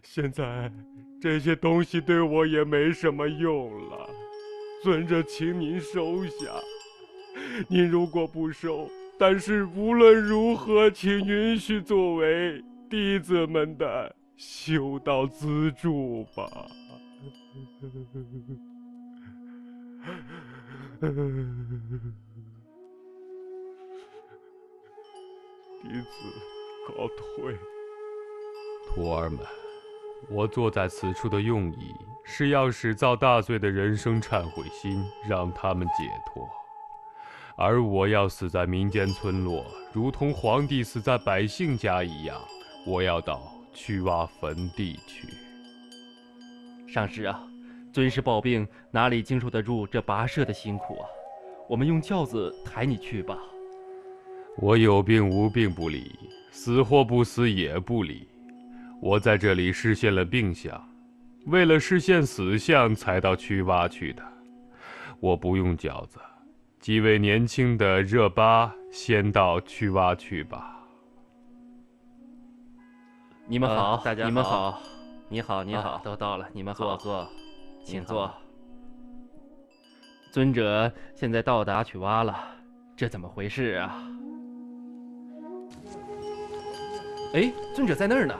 现在这些东西对我也没什么用了，尊者，请您收下。您如果不收，但是无论如何，请允许作为弟子们的修道资助吧。弟子告退。徒儿们，我坐在此处的用意是要使造大罪的人生忏悔心，让他们解脱。而我要死在民间村落，如同皇帝死在百姓家一样，我要到去挖坟地去。上师啊，尊师抱病，哪里经受得住这跋涉的辛苦啊？我们用轿子抬你去吧。我有病无病不理，死或不死也不理。我在这里实现了病相，为了实现死相才到曲洼去的。我不用轿子，几位年轻的热巴先到曲洼去吧。你们好，大家好，你们好，你好，你好，都到了，你们好，坐，请坐。尊者现在到达曲洼了，这怎么回事啊？哎，尊者在那儿呢。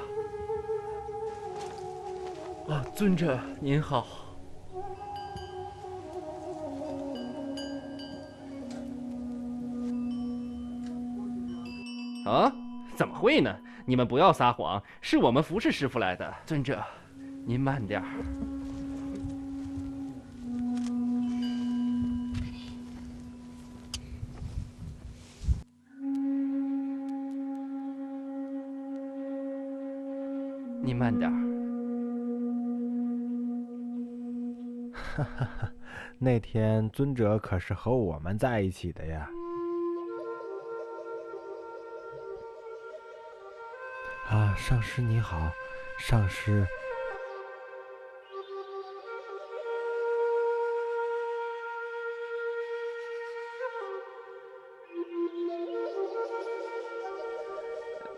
啊，尊者您好。啊？怎么会呢？你们不要撒谎，是我们服侍师傅来的。尊者，您慢点儿。您慢点儿。哈哈哈，那天尊者可是和我们在一起的呀。啊，上师你好，上师。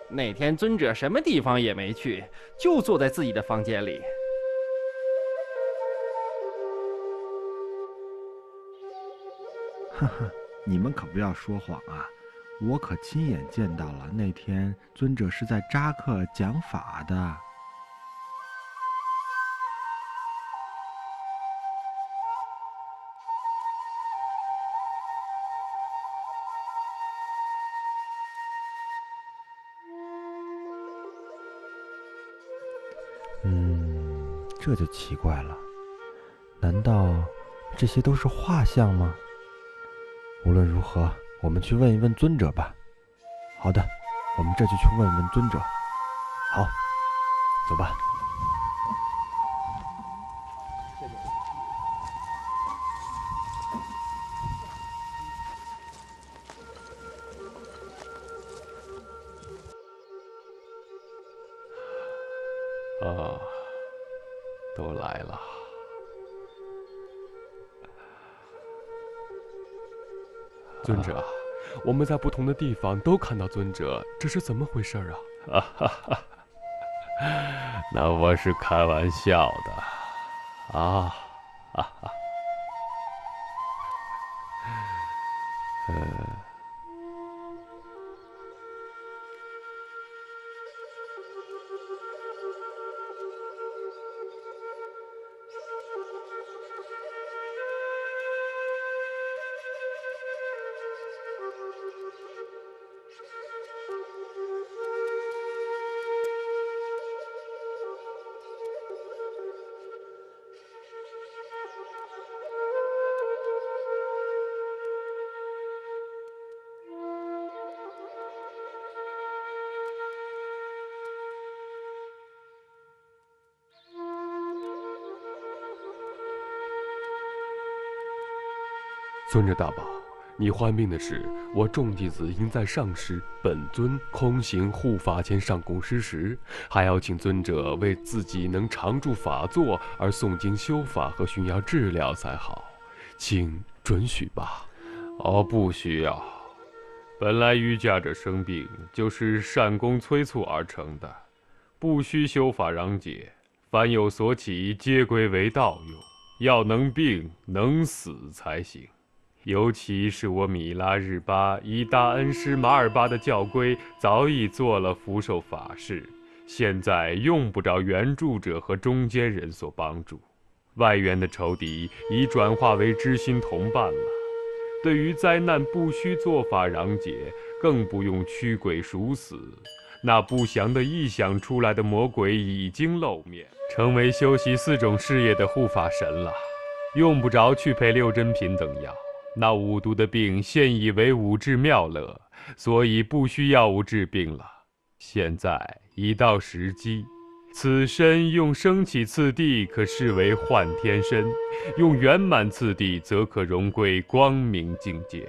那天尊者什么地方也没去，就坐在自己的房间里。呵呵，你们可不要说谎啊！我可亲眼见到了，那天尊者是在扎克讲法的。这就奇怪了，难道这些都是画像吗？无论如何，我们去问一问尊者吧。好的，我们这就去问问尊者。好，走吧。啊，都来了。尊者，我们在不同的地方都看到尊者，这是怎么回事啊？哈哈，那我是开玩笑的。啊，哈哈。尊者大宝，你患病的事，我众弟子应在上师本尊空行护法前上供施食，还要请尊者为自己能常住法座而诵经修法和熏药治疗才好，请准许吧。哦，不需要。本来瑜伽者生病就是善功催促而成的，不须修法攘解，凡有所起，皆归为道用，要能病能死才行。尤其是我米拉日巴以大恩师马尔巴的教规，早已做了福寿法事，现在用不着援助者和中间人所帮助，外援的仇敌已转化为知心同伴了。对于灾难，不需做法攘解，更不用驱鬼赎死。那不祥的臆想出来的魔鬼已经露面，成为修习4种事业的护法神了，用不着去配6珍品等药。那5毒的病现已为5治妙乐，所以不需药物治病了。现在已到时机，此身用升起次第，可视为幻天身；用圆满次第，则可荣归光明境界。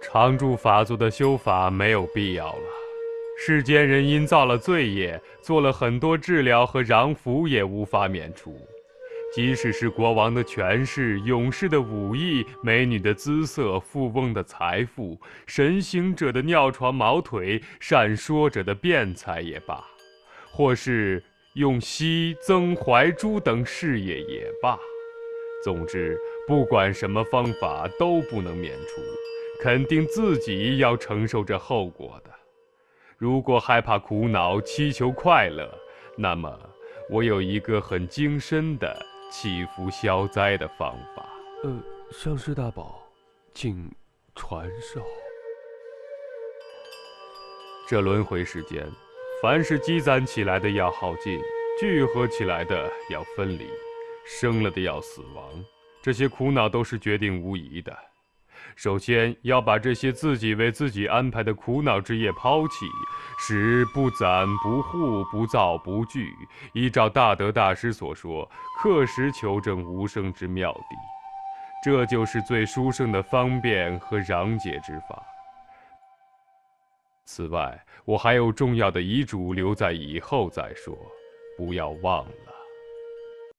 常住法座的修法没有必要了。世间人因造了罪业，做了很多治疗和攘服，也无法免除。即使是国王的权势、勇士的武艺、美女的姿色、富翁的财富、神行者的尿床毛腿、善说者的辩才也罢，或是用锡、曾、怀珠等事业也罢，总之，不管什么方法都不能免除，肯定自己要承受这后果的。如果害怕苦恼，祈求快乐，那么我有一个很精深的祈福消灾的方法。上师大宝，请传授。这轮回世间，凡是积攒起来的要耗尽，聚合起来的要分离，生了的要死亡，这些苦恼都是决定无疑的。首先要把这些自己为自己安排的苦恼之业抛弃，使不攒不护不躁不惧，依照大德大师所说，刻石求证无生之妙谛。这就是最殊胜的方便和攘解之法。此外，我还有重要的遗嘱留在以后再说，不要忘了。